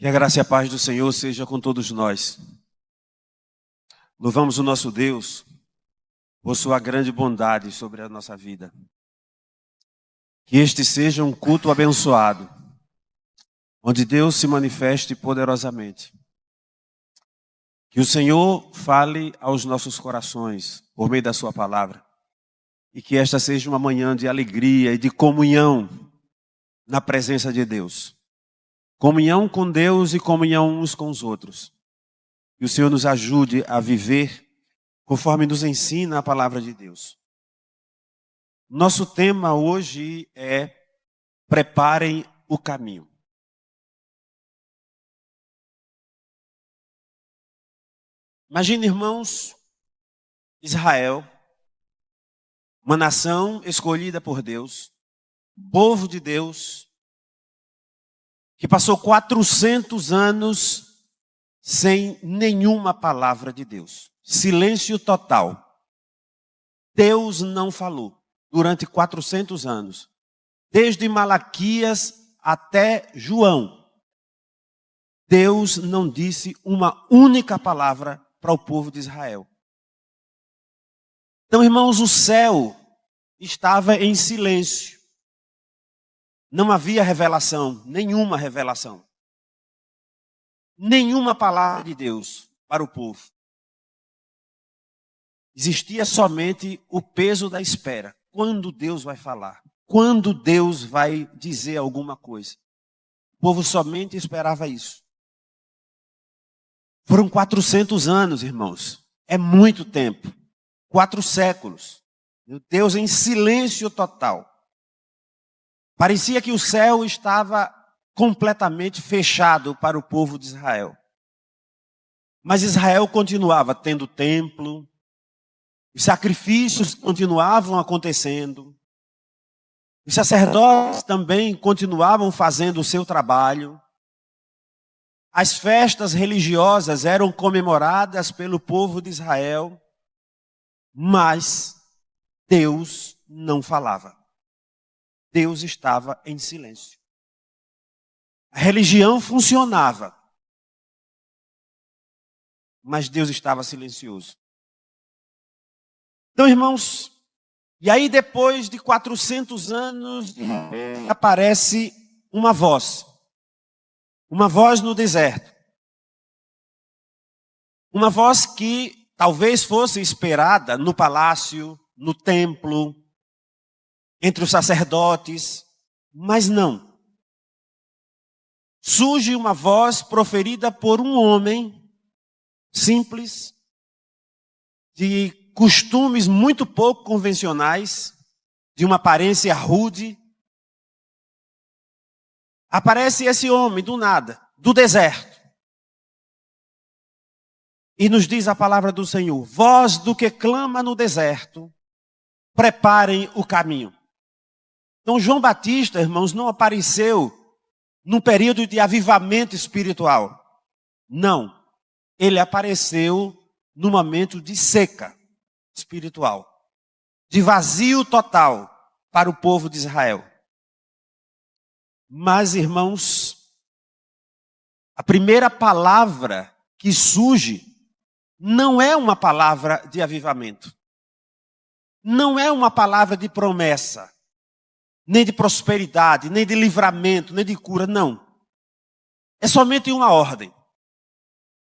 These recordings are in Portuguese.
Que a graça e a paz do Senhor seja com todos nós. Louvamos o nosso Deus por sua grande bondade sobre a nossa vida. Que este seja um culto abençoado, onde Deus se manifeste poderosamente. Que o Senhor fale aos nossos corações por meio da sua palavra. E que esta seja uma manhã de alegria e de comunhão na presença de Deus. Comunhão com Deus e comunhão uns com os outros. Que o Senhor nos ajude a viver conforme nos ensina a palavra de Deus. Nosso tema hoje é preparem o caminho. Imagine, irmãos, Israel, uma nação escolhida por Deus, povo de Deus, que passou 400 anos sem nenhuma palavra de Deus. Silêncio total. Deus não falou durante 400 anos. Desde Malaquias até João. Deus não disse uma única palavra para o povo de Israel. Então, irmãos, o céu estava em silêncio. Não havia revelação, nenhuma revelação. Nenhuma palavra de Deus para o povo. Existia somente o peso da espera. Quando Deus vai falar? Quando Deus vai dizer alguma coisa? O povo somente esperava isso. Foram 400 anos, irmãos. É muito tempo. 4 séculos. Meu Deus, em silêncio total. Parecia que o céu estava completamente fechado para o povo de Israel. Mas Israel continuava tendo templo, os sacrifícios continuavam acontecendo, os sacerdotes também continuavam fazendo o seu trabalho, as festas religiosas eram comemoradas pelo povo de Israel, mas Deus não falava. Deus estava em silêncio. A religião funcionava, mas Deus estava silencioso. Então, irmãos, e aí depois de 400 anos, aparece uma voz no deserto. Uma voz que talvez fosse esperada no palácio, no templo, entre os sacerdotes, mas não. Surge uma voz proferida por um homem simples, de costumes muito pouco convencionais, de uma aparência rude. Aparece esse homem do nada, do deserto. E nos diz a palavra do Senhor: voz do que clama no deserto, preparem o caminho. Então João Batista, irmãos, não apareceu num período de avivamento espiritual. Não. Ele apareceu num momento de seca espiritual, de vazio total para o povo de Israel. Mas, irmãos, a primeira palavra que surge não é uma palavra de avivamento. Não é uma palavra de promessa, nem de prosperidade, nem de livramento, nem de cura, não. É somente uma ordem.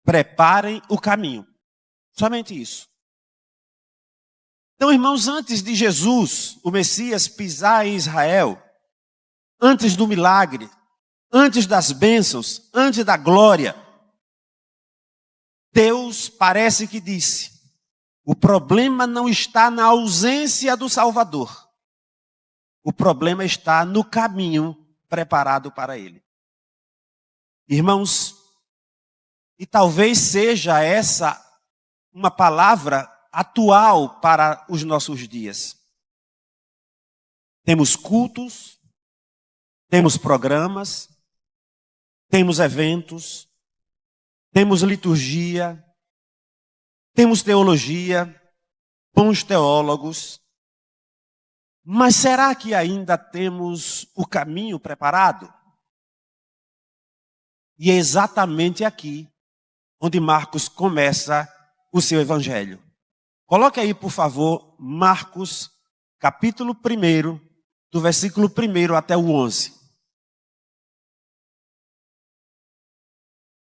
Preparem o caminho. Somente isso. Então, irmãos, antes de Jesus, o Messias, pisar em Israel, antes do milagre, antes das bênçãos, antes da glória, Deus parece que disse: o problema não está na ausência do Salvador. O problema está no caminho preparado para ele. Irmãos, e talvez seja essa uma palavra atual para os nossos dias. Temos cultos, temos programas, temos eventos, temos liturgia, temos teologia, bons teólogos. Mas será que ainda temos o caminho preparado? E é exatamente aqui onde Marcos começa o seu evangelho. Coloque aí, por favor, Marcos, capítulo 1, do versículo 1 até o 11.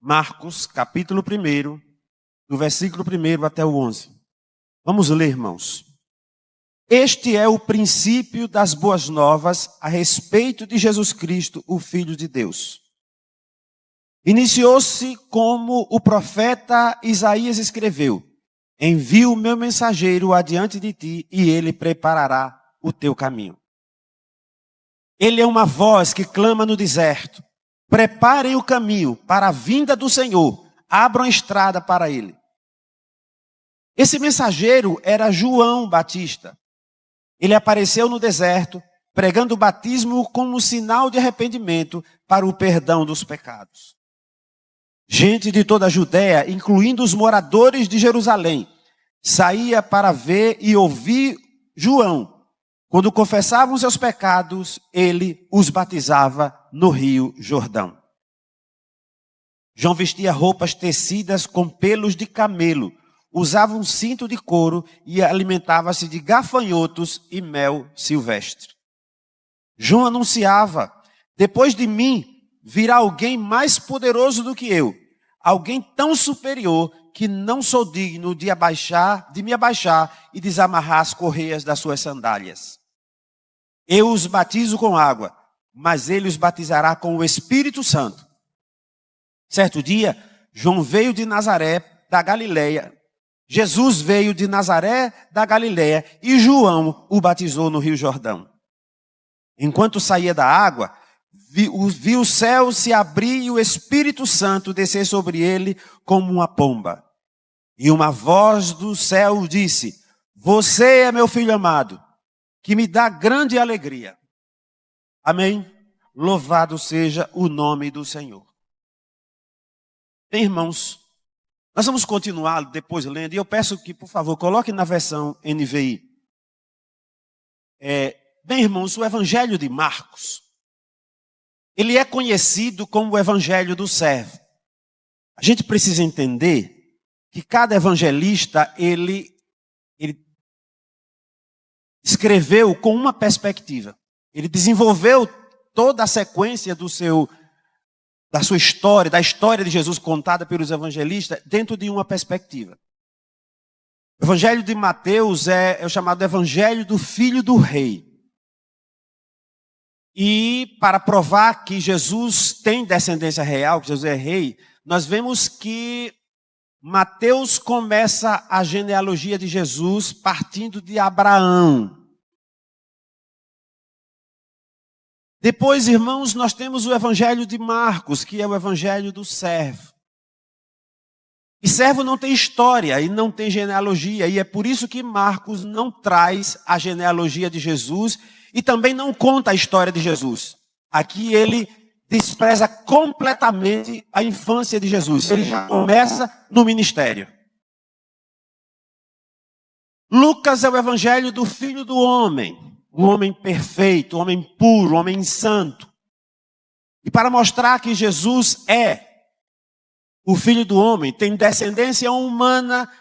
Marcos, capítulo 1, do versículo 1 até o 11. Vamos ler, irmãos. Este é o princípio das boas novas a respeito de Jesus Cristo, o Filho de Deus. Iniciou-se como o profeta Isaías escreveu: envio o meu mensageiro adiante de ti e ele preparará o teu caminho. Ele é uma voz que clama no deserto: preparem o caminho para a vinda do Senhor, abram a estrada para ele. Esse mensageiro era João Batista. Ele apareceu no deserto, pregando o batismo como sinal de arrependimento para o perdão dos pecados. Gente de toda a Judéia, incluindo os moradores de Jerusalém, saía para ver e ouvir João. Quando confessavam seus pecados, ele os batizava no rio Jordão. João vestia roupas tecidas com pelos de camelo, usava um cinto de couro e alimentava-se de gafanhotos e mel silvestre. João anunciava: depois de mim virá alguém mais poderoso do que eu, alguém tão superior que não sou digno de me abaixar e desamarrar as correias das suas sandálias. Eu os batizo com água, mas ele os batizará com o Espírito Santo. Certo dia, João veio de Nazaré, da Galileia. Jesus veio de Nazaré, da Galileia, e João o batizou no rio Jordão. Enquanto saía da água, viu o céu se abrir e o Espírito Santo descer sobre ele como uma pomba. E uma voz do céu disse: você é meu filho amado, que me dá grande alegria. Amém? Louvado seja o nome do Senhor. Bem, irmãos, nós vamos continuar depois lendo, e eu peço que, por favor, coloque na versão NVI. Bem, irmãos, o Evangelho de Marcos, ele é conhecido como o Evangelho do servo. A gente precisa entender que cada evangelista, ele escreveu com uma perspectiva. Ele desenvolveu toda a sequência da sua história, da história de Jesus contada pelos evangelistas, dentro de uma perspectiva. O Evangelho de Mateus é o chamado Evangelho do Filho do Rei. E para provar que Jesus tem descendência real, que Jesus é rei, nós vemos que Mateus começa a genealogia de Jesus partindo de Abraão. Depois, irmãos, nós temos o Evangelho de Marcos, que é o Evangelho do servo. E servo não tem história e não tem genealogia, e é por isso que Marcos não traz a genealogia de Jesus e também não conta a história de Jesus. Aqui ele despreza completamente a infância de Jesus. Ele já começa no ministério. Lucas é o Evangelho do Filho do Homem. O homem perfeito, o homem puro, o homem santo. E para mostrar que Jesus é o Filho do Homem, tem descendência humana,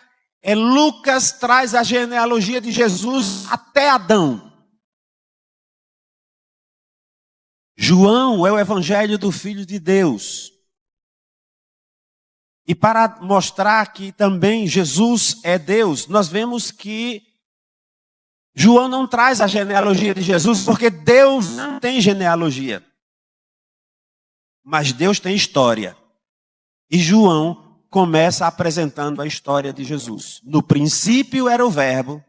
Lucas traz a genealogia de Jesus até Adão. João é o Evangelho do Filho de Deus. E para mostrar que também Jesus é Deus, nós vemos que João não traz a genealogia de Jesus, porque Deus não tem genealogia. Mas Deus tem história. E João começa apresentando a história de Jesus. No princípio era o Verbo,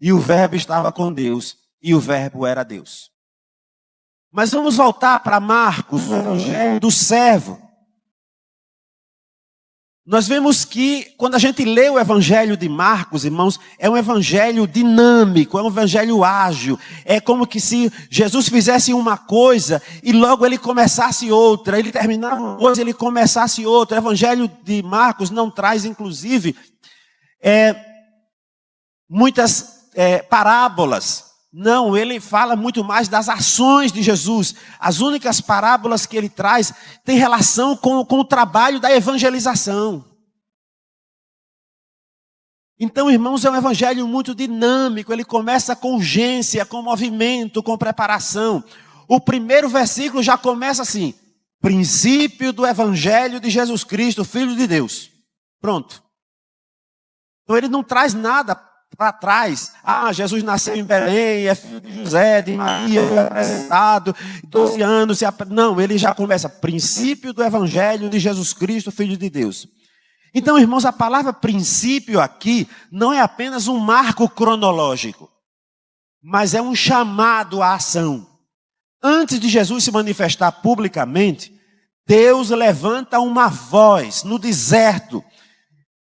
e o Verbo estava com Deus, e o Verbo era Deus. Mas vamos voltar para Marcos, o Evangelho do servo. Nós vemos que, quando a gente lê o Evangelho de Marcos, irmãos, é um evangelho dinâmico, é um evangelho ágil. É como que se Jesus fizesse uma coisa e logo ele começasse outra. Ele terminava uma coisa e ele começasse outra. O Evangelho de Marcos não traz, inclusive, muitas parábolas. Não, ele fala muito mais das ações de Jesus. As únicas parábolas que ele traz têm relação com o trabalho da evangelização. Então, irmãos, é um evangelho muito dinâmico. Ele começa com urgência, com movimento, com preparação. O primeiro versículo já começa assim: princípio do evangelho de Jesus Cristo, Filho de Deus. Pronto. Então ele não traz nada para trás. Jesus nasceu em Belém, é filho de José, de Maria, foi apresentado, 12 anos. Não, ele já começa: princípio do evangelho de Jesus Cristo, Filho de Deus. Então, irmãos, a palavra princípio aqui não é apenas um marco cronológico, mas é um chamado à ação. Antes de Jesus se manifestar publicamente, Deus levanta uma voz no deserto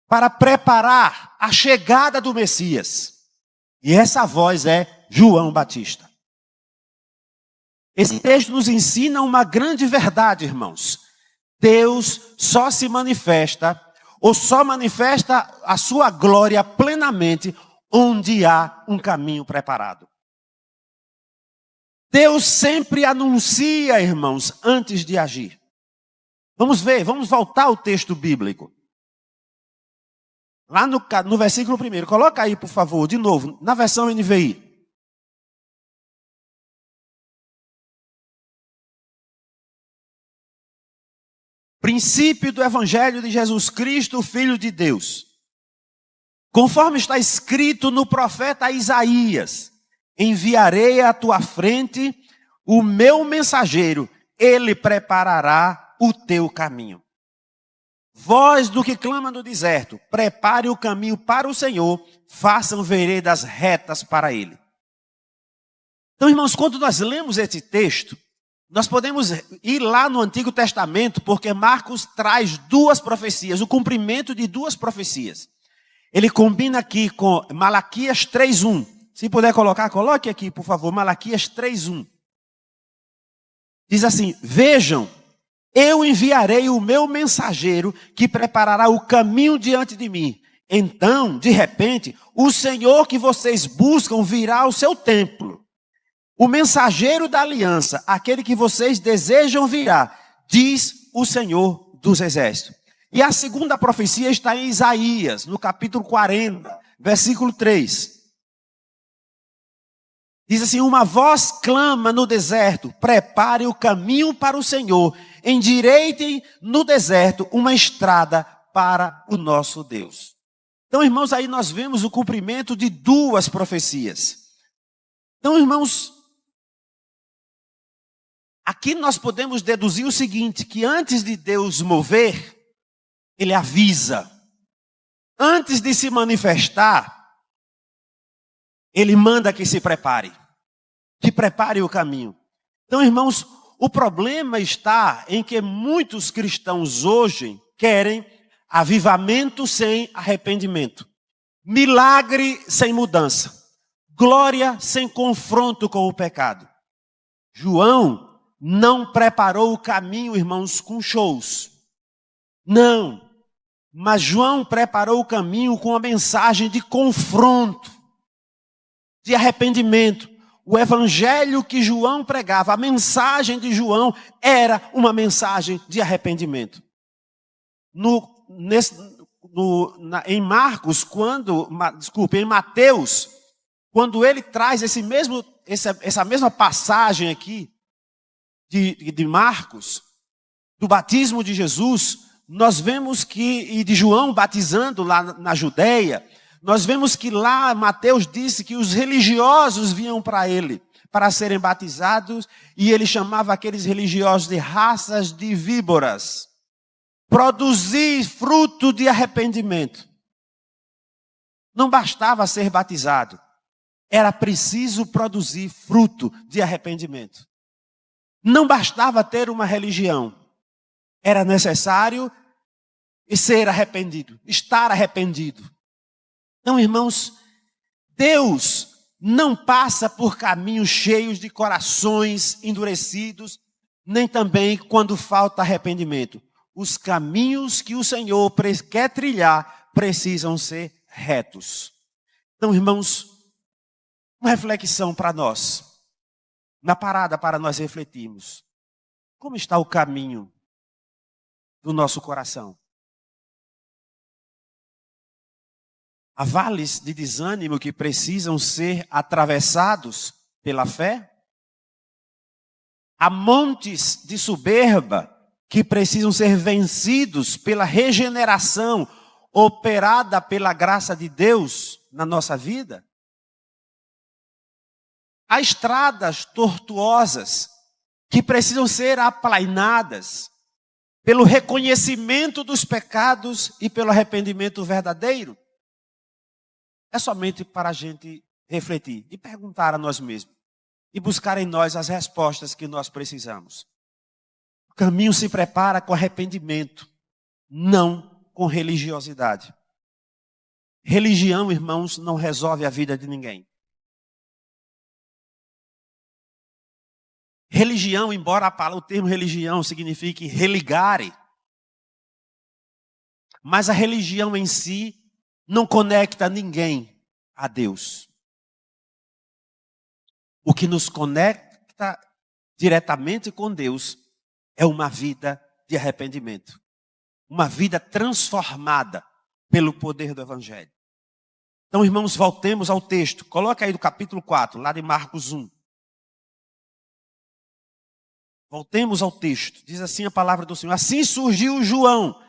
para preparar a chegada do Messias. E essa voz é João Batista. Esse texto nos ensina uma grande verdade, irmãos. Deus só se manifesta, ou só manifesta a sua glória plenamente, onde há um caminho preparado. Deus sempre anuncia, irmãos, antes de agir. Vamos ver, vamos voltar ao texto bíblico. Lá no versículo 1, coloca aí, por favor, de novo, na versão NVI. Princípio do evangelho de Jesus Cristo, Filho de Deus. Conforme está escrito no profeta Isaías: enviarei à tua frente o meu mensageiro, ele preparará o teu caminho. Voz do que clama no deserto: prepare o caminho para o Senhor, façam veredas retas para ele. Então, irmãos, quando nós lemos esse texto, nós podemos ir lá no Antigo Testamento, porque Marcos traz duas profecias, o cumprimento de duas profecias. Ele combina aqui com Malaquias 3:1. Se puder colocar, coloque aqui, por favor, Malaquias 3:1. Diz assim: vejam, eu enviarei o meu mensageiro que preparará o caminho diante de mim. Então, de repente, o Senhor que vocês buscam virá ao seu templo. O mensageiro da aliança, aquele que vocês desejam virá, diz o Senhor dos Exércitos. E a segunda profecia está em Isaías, no capítulo 40, versículo 3. Diz assim: uma voz clama no deserto: prepare o caminho para o Senhor, endireitem no deserto uma estrada para o nosso Deus. Então, irmãos, aí nós vemos o cumprimento de duas profecias. Então, irmãos, aqui nós podemos deduzir o seguinte: que antes de Deus mover, Ele avisa. Antes de se manifestar, Ele manda que se prepare. Que prepare o caminho. Então, irmãos, o problema está em que muitos cristãos hoje querem avivamento sem arrependimento. Milagre sem mudança. Glória sem confronto com o pecado. João não preparou o caminho, irmãos, com shows. Não. Mas João preparou o caminho com a mensagem de confronto, de arrependimento. O evangelho que João pregava, a mensagem de João era uma mensagem de arrependimento. Em Mateus, quando ele traz essa mesma passagem aqui de Marcos, do batismo de Jesus, nós vemos e de João batizando lá na Judeia, nós vemos que lá Mateus disse que os religiosos vinham para ele para serem batizados, e ele chamava aqueles religiosos de raças de víboras. Produzir fruto de arrependimento. Não bastava ser batizado, era preciso produzir fruto de arrependimento. Não bastava ter uma religião, era necessário ser arrependido, estar arrependido. Então, irmãos, Deus não passa por caminhos cheios de corações endurecidos, nem também quando falta arrependimento. Os caminhos que o Senhor quer trilhar precisam ser retos. Então, irmãos, Uma reflexão para nós, uma parada para nós refletirmos. Como está o caminho do nosso coração? Há vales de desânimo que precisam ser atravessados pela fé? Há montes de soberba que precisam ser vencidos pela regeneração operada pela graça de Deus na nossa vida? Há estradas tortuosas que precisam ser aplainadas pelo reconhecimento dos pecados e pelo arrependimento verdadeiro? É somente para a gente refletir e perguntar a nós mesmos e buscar em nós as respostas que nós precisamos. O caminho se prepara com arrependimento, não com religiosidade. Religião, irmãos, não resolve a vida de ninguém. Religião, embora o termo religião signifique religare, mas a religião em si não conecta ninguém a Deus. O que nos conecta diretamente com Deus é uma vida de arrependimento. Uma vida transformada pelo poder do Evangelho. Então, irmãos, voltemos ao texto. Coloca aí do capítulo 4, lá de Marcos 1. Voltemos ao texto. Diz assim a palavra do Senhor. Assim surgiu João,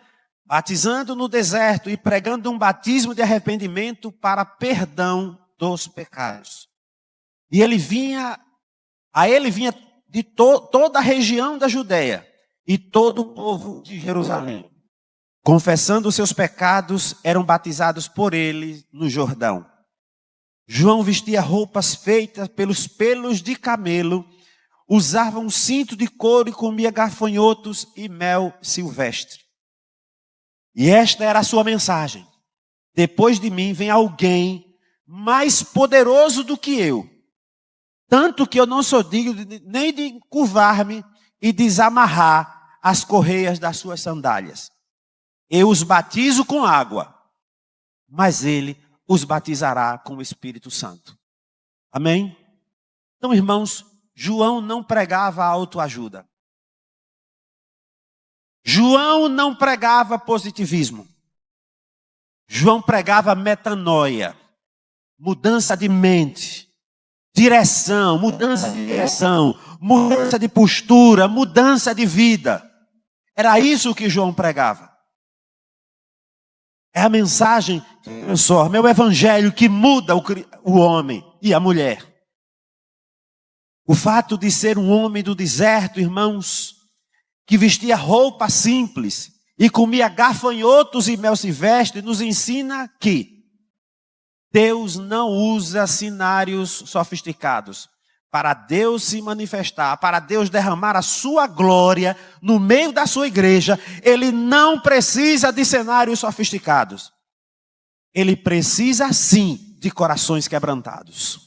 batizando no deserto e pregando um batismo de arrependimento para perdão dos pecados. E a ele vinha de toda a região da Judéia e todo o povo de Jerusalém. Confessando os seus pecados, eram batizados por ele no Jordão. João vestia roupas feitas pelos pelos de camelo, usava um cinto de couro e comia gafanhotos e mel silvestre. E esta era a sua mensagem: depois de mim vem alguém mais poderoso do que eu, tanto que eu não sou digno nem de curvar-me e desamarrar as correias das suas sandálias. Eu os batizo com água, mas ele os batizará com o Espírito Santo. Amém? Então, irmãos, João não pregava autoajuda. João não pregava positivismo. João pregava metanoia, mudança de mente, direção, mudança de direção, mudança de postura, mudança de vida. Era isso que João pregava. É a mensagem que transforma, é o evangelho que muda o homem e a mulher. O fato de ser um homem do deserto, irmãos, que vestia roupa simples e comia gafanhotos e mel silvestre, nos ensina que Deus não usa cenários sofisticados para Deus se manifestar, para Deus derramar a sua glória no meio da sua igreja. Ele não precisa de cenários sofisticados. Ele precisa sim de corações quebrantados.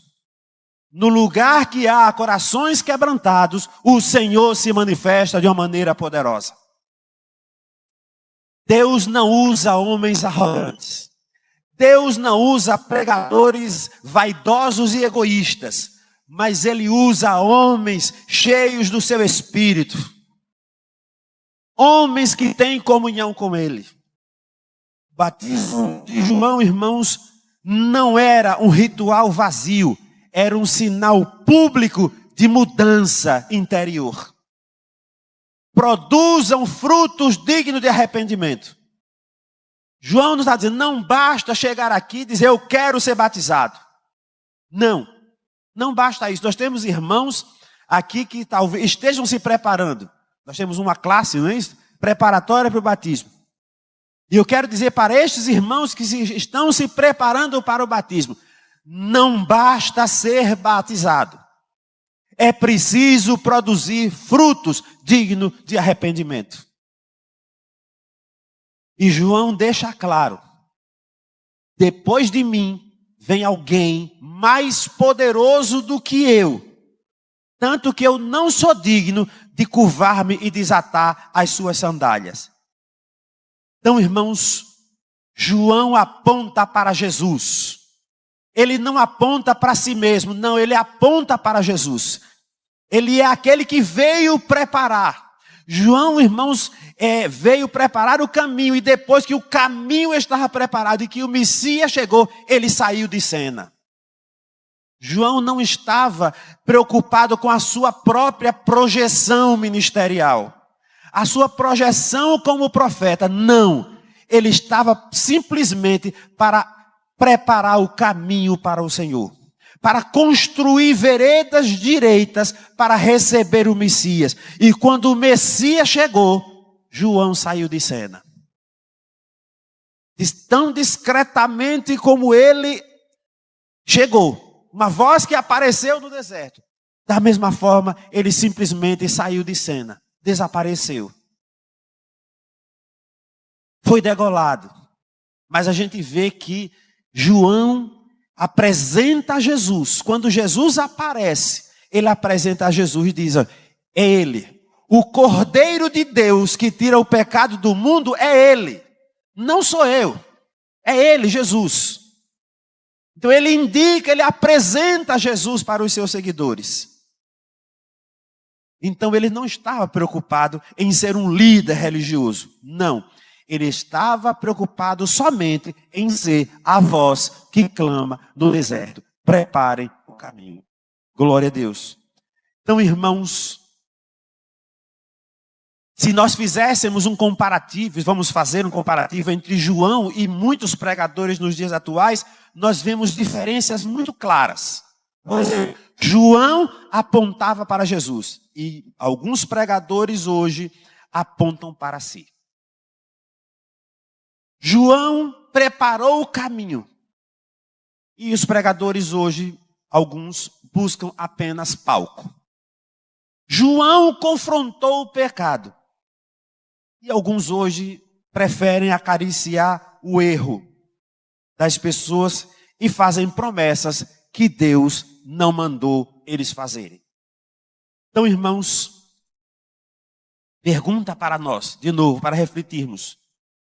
No lugar que há corações quebrantados, o Senhor se manifesta de uma maneira poderosa. Deus não usa homens arrogantes. Deus não usa pregadores vaidosos e egoístas. Mas Ele usa homens cheios do seu Espírito. Homens que têm comunhão com Ele. O batismo de João, irmãos, não era um ritual vazio. Era um sinal público de mudança interior. Produzam frutos dignos de arrependimento. João nos está dizendo, não basta chegar aqui e dizer, eu quero ser batizado. Não basta isso. Nós temos irmãos aqui que talvez estejam se preparando. Nós temos uma classe, não é isso? Preparatória para o batismo. E eu quero dizer para estes irmãos que estão se preparando para o batismo, não basta ser batizado. É preciso produzir frutos dignos de arrependimento. E João deixa claro, depois de mim vem alguém mais poderoso do que eu, tanto que eu não sou digno de curvar-me e desatar as suas sandálias. Então, irmãos, João aponta para Jesus. ele não aponta para si mesmo, não, ele aponta para Jesus. Ele é aquele que veio preparar. João, irmãos, veio preparar o caminho, e depois que o caminho estava preparado e que o Messias chegou, ele saiu de cena. João não estava preocupado com a sua própria projeção ministerial, a sua projeção como profeta, não. Ele estava simplesmente para preparar o caminho para o Senhor, para construir veredas direitas para receber o Messias. E quando o Messias chegou, João saiu de cena. Tão discretamente como ele chegou, uma voz que apareceu no deserto, da mesma forma ele simplesmente saiu de cena, desapareceu. Foi degolado. Mas a gente vê que João apresenta a Jesus. Quando Jesus aparece, ele apresenta a Jesus e diz: é ele, o Cordeiro de Deus que tira o pecado do mundo, é ele. Não sou eu, é ele, Jesus. Então ele indica, ele apresenta Jesus para os seus seguidores. Então ele não estava preocupado em ser um líder religioso, não. Ele estava preocupado somente em ser a voz que clama no deserto: preparem o caminho. Glória a Deus. Então, irmãos, se nós fizéssemos um comparativo, vamos fazer um comparativo entre João e muitos pregadores nos dias atuais, nós vemos diferenças muito claras. João apontava para Jesus e alguns pregadores hoje apontam para si. João preparou o caminho. E os pregadores hoje, alguns, buscam apenas palco. João confrontou o pecado. E alguns hoje preferem acariciar o erro das pessoas e fazem promessas que Deus não mandou eles fazerem. Então, irmãos, pergunta para nós, de novo, para refletirmos.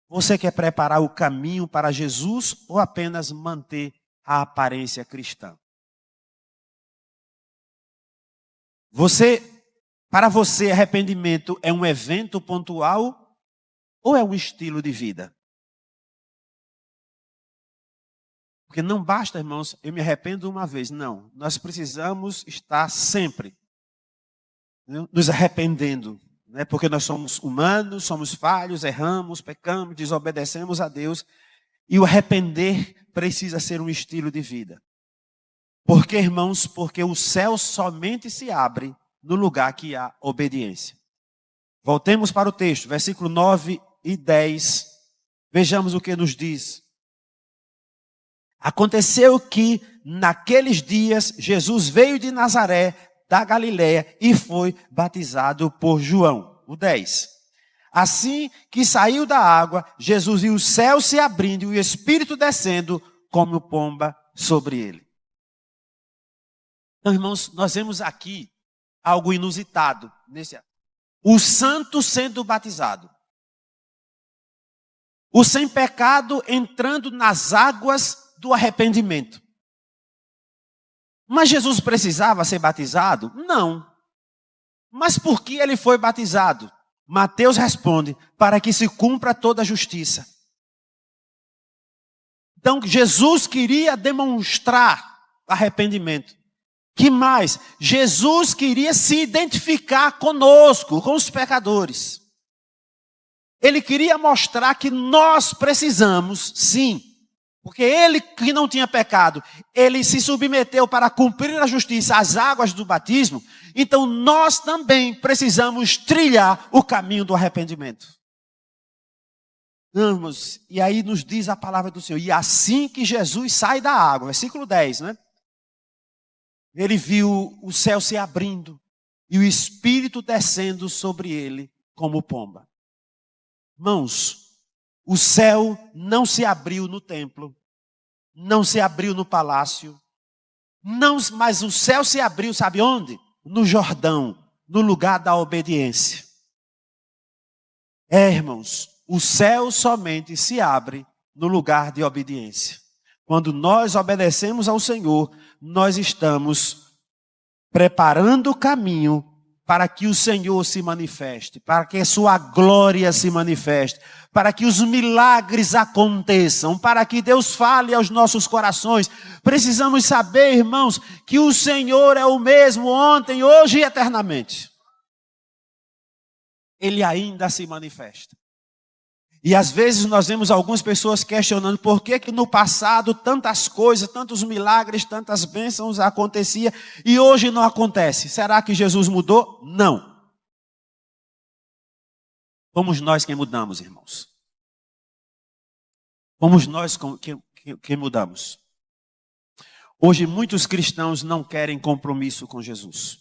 Você quer preparar o caminho para Jesus ou apenas manter a aparência cristã? Para você, arrependimento é um evento pontual ou é um estilo de vida? Porque não basta, irmãos, eu me arrependo uma vez. Não, nós precisamos estar sempre nos arrependendo. Porque nós somos humanos, somos falhos, erramos, pecamos, desobedecemos a Deus. E o arrepender precisa ser um estilo de vida. Por quê, irmãos? Porque o céu somente se abre no lugar que há obediência. Voltemos para o texto, versículo 9 e 10. Vejamos o que nos diz. Aconteceu que naqueles dias Jesus veio de Nazaré, da Galileia, e foi batizado por João. O 10. Assim que saiu da água, Jesus viu o céu se abrindo e o Espírito descendo como pomba sobre ele. Então, irmãos, nós vemos aqui algo inusitado. O santo sendo batizado. O sem pecado entrando nas águas do arrependimento. Mas Jesus precisava ser batizado? Não. Mas por que ele foi batizado? Mateus responde: para que se cumpra toda a justiça. Então Jesus queria demonstrar arrependimento. Que mais? Jesus queria se identificar conosco, com os pecadores. Ele queria mostrar que nós precisamos, sim. Porque ele que não tinha pecado, ele se submeteu para cumprir a justiça, as águas do batismo. Então nós também precisamos trilhar o caminho do arrependimento. Vamos, e aí nos diz a palavra do Senhor. E assim que Jesus sai da água, versículo 10, né? Ele viu o céu se abrindo e o Espírito descendo sobre ele como pomba. Irmãos, o céu não se abriu no templo, não se abriu no palácio, não, mas o céu se abriu, sabe onde? No Jordão, no lugar da obediência. Irmãos, o céu somente se abre no lugar de obediência. Quando nós obedecemos ao Senhor, nós estamos preparando o caminho para que o Senhor se manifeste, para que a sua glória se manifeste, para que os milagres aconteçam, para que Deus fale aos nossos corações. Precisamos saber, irmãos, que o Senhor é o mesmo ontem, hoje e eternamente. Ele ainda se manifesta. E às vezes nós vemos algumas pessoas questionando por que no passado tantas coisas, tantos milagres, tantas bênçãos aconteciam e hoje não acontece. Será que Jesus mudou? Não. Fomos nós quem mudamos, irmãos. Fomos nós quem mudamos. Hoje muitos cristãos não querem compromisso com Jesus.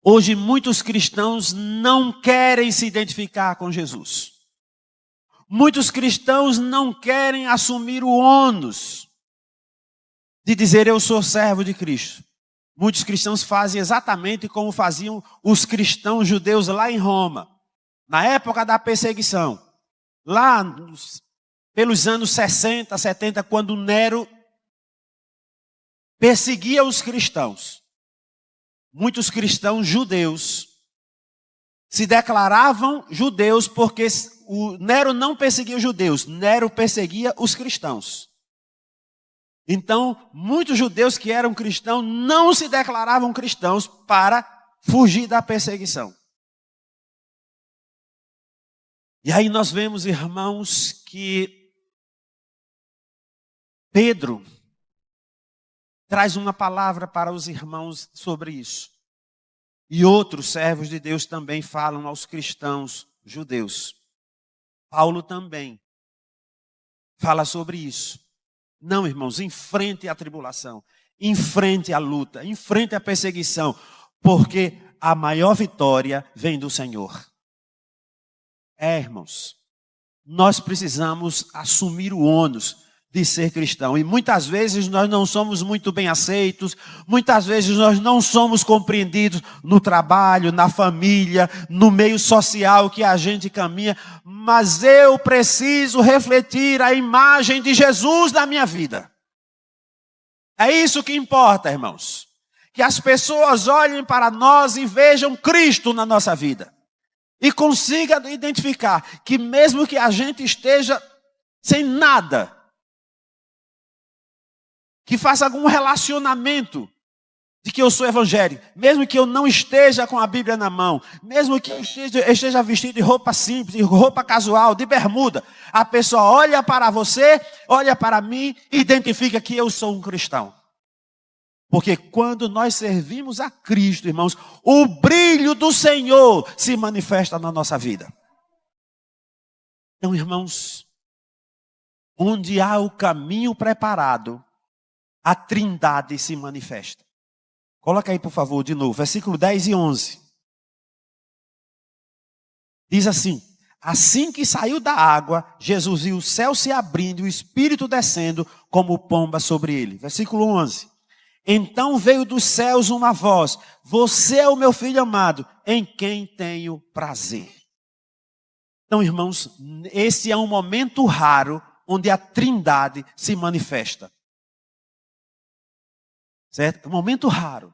Hoje muitos cristãos não querem se identificar com Jesus. Muitos cristãos não querem assumir o ônus de dizer eu sou servo de Cristo. Muitos cristãos fazem exatamente como faziam os cristãos judeus lá em Roma, na época da perseguição. Lá pelos anos 60, 70, quando Nero perseguia os cristãos. Muitos cristãos judeus se declaravam judeus porque o Nero não perseguia os judeus, Nero perseguia os cristãos. Então, muitos judeus que eram cristãos não se declaravam cristãos para fugir da perseguição. E aí nós vemos, irmãos, que Pedro traz uma palavra para os irmãos sobre isso. E outros servos de Deus também falam aos cristãos judeus. Paulo também fala sobre isso. Não, irmãos, enfrente a tribulação, enfrente a luta, enfrente a perseguição, porque a maior vitória vem do Senhor. Irmãos, nós precisamos assumir o ônus de ser cristão. E muitas vezes nós não somos muito bem aceitos, muitas vezes nós não somos compreendidos no trabalho, na família, no meio social que a gente caminha, mas eu preciso refletir a imagem de Jesus na minha vida. É isso que importa, irmãos. Que as pessoas olhem para nós e vejam Cristo na nossa vida. E consigam identificar que mesmo que a gente esteja sem nada, que faça algum relacionamento de que eu sou evangélico, mesmo que eu não esteja com a Bíblia na mão, mesmo que eu esteja vestido de roupa simples, de roupa casual, de bermuda, a pessoa olha para você, olha para mim e identifica que eu sou um cristão. Porque quando nós servimos a Cristo, irmãos, o brilho do Senhor se manifesta na nossa vida. Então, irmãos, onde há o caminho preparado, a Trindade se manifesta. Coloca aí, por favor, de novo, versículo 10 e 11. Diz assim: assim que saiu da água, Jesus viu o céu se abrindo e o Espírito descendo como pomba sobre ele. Versículo 11. Então veio dos céus uma voz: você é o meu filho amado, em quem tenho prazer. Então, irmãos, esse é um momento raro onde a Trindade se manifesta. Certo? Um momento raro.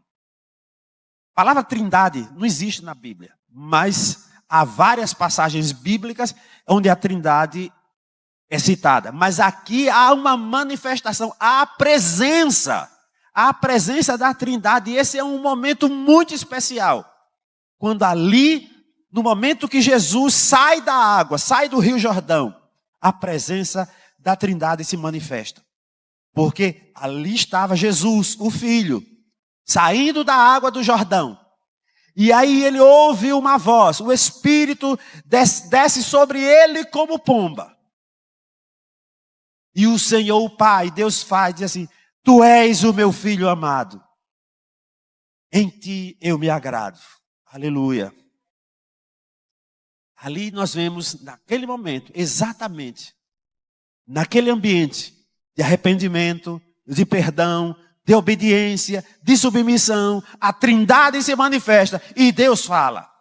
A palavra Trindade não existe na Bíblia, mas há várias passagens bíblicas onde a Trindade é citada. Mas aqui há uma manifestação, há a presença da Trindade. E esse é um momento muito especial. Quando ali, no momento que Jesus sai da água, sai do Rio Jordão, a presença da Trindade se manifesta. Porque ali estava Jesus, o Filho, saindo da água do Jordão. E aí ele ouve uma voz, o Espírito desce sobre ele como pomba. E o Senhor, o Pai, Deus diz assim: tu és o meu Filho amado, em ti eu me agrado. Aleluia. Ali nós vemos, naquele momento, exatamente, naquele ambiente, de arrependimento, de perdão, de obediência, de submissão, a Trindade se manifesta e Deus fala.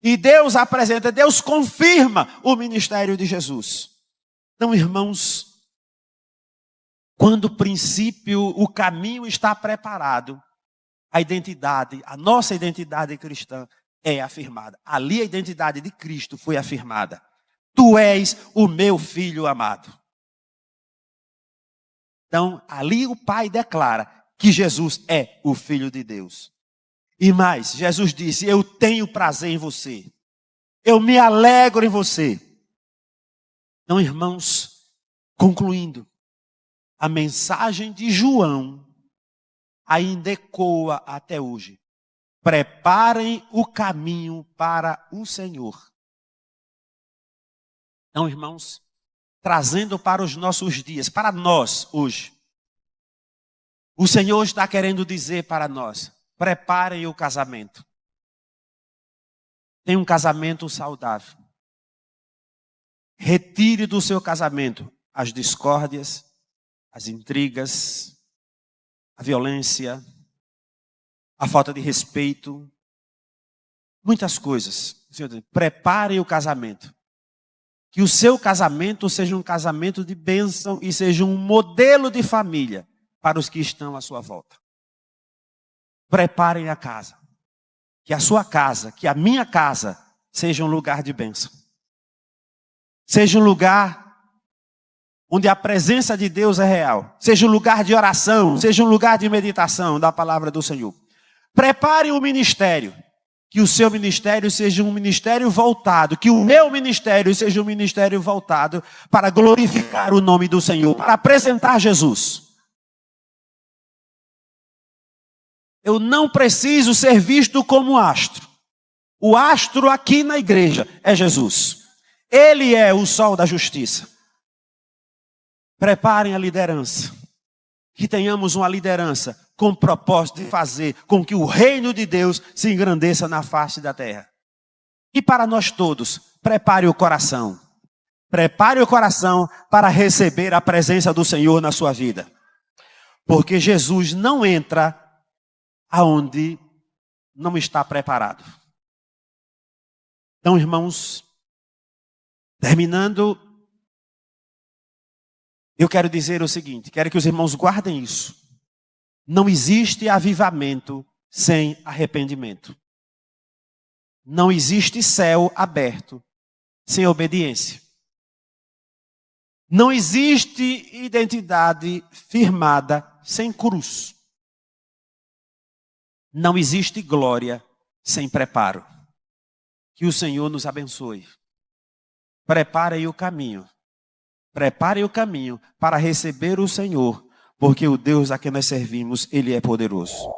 E Deus apresenta, Deus confirma o ministério de Jesus. Então, irmãos, quando o princípio, o caminho está preparado, a identidade, a nossa identidade cristã é afirmada. Ali a identidade de Cristo foi afirmada. Tu és o meu filho amado. Então, ali o Pai declara que Jesus é o Filho de Deus. E mais, Jesus disse, eu tenho prazer em você. Eu me alegro em você. Então, irmãos, concluindo, a mensagem de João ainda ecoa até hoje. Preparem o caminho para o Senhor. Então, irmãos, trazendo para os nossos dias, para nós hoje, o Senhor está querendo dizer para nós, preparem o casamento. Tenha um casamento saudável. Retire do seu casamento as discórdias, as intrigas, a violência, a falta de respeito, muitas coisas. O Senhor diz, prepare o casamento. Que o seu casamento seja um casamento de bênção e seja um modelo de família para os que estão à sua volta. Preparem a casa. Que a sua casa, que a minha casa, seja um lugar de bênção. Seja um lugar onde a presença de Deus é real. Seja um lugar de oração, seja um lugar de meditação da palavra do Senhor. Prepare o ministério. Que o seu ministério seja um ministério voltado, que o meu ministério seja um ministério voltado para glorificar o nome do Senhor, para apresentar Jesus. Eu não preciso ser visto como astro. O astro aqui na igreja é Jesus. Ele é o sol da justiça. Preparem a liderança. Que tenhamos uma liderança com o propósito de fazer com que o reino de Deus se engrandeça na face da terra. E para nós todos, prepare o coração. Prepare o coração para receber a presença do Senhor na sua vida. Porque Jesus não entra aonde não está preparado. Então, irmãos, terminando, eu quero dizer o seguinte, quero que os irmãos guardem isso. Não existe avivamento sem arrependimento. Não existe céu aberto sem obediência. Não existe identidade firmada sem cruz. Não existe glória sem preparo. Que o Senhor nos abençoe. Prepare o caminho. Prepare o caminho para receber o Senhor, porque o Deus a quem nós servimos, Ele é poderoso.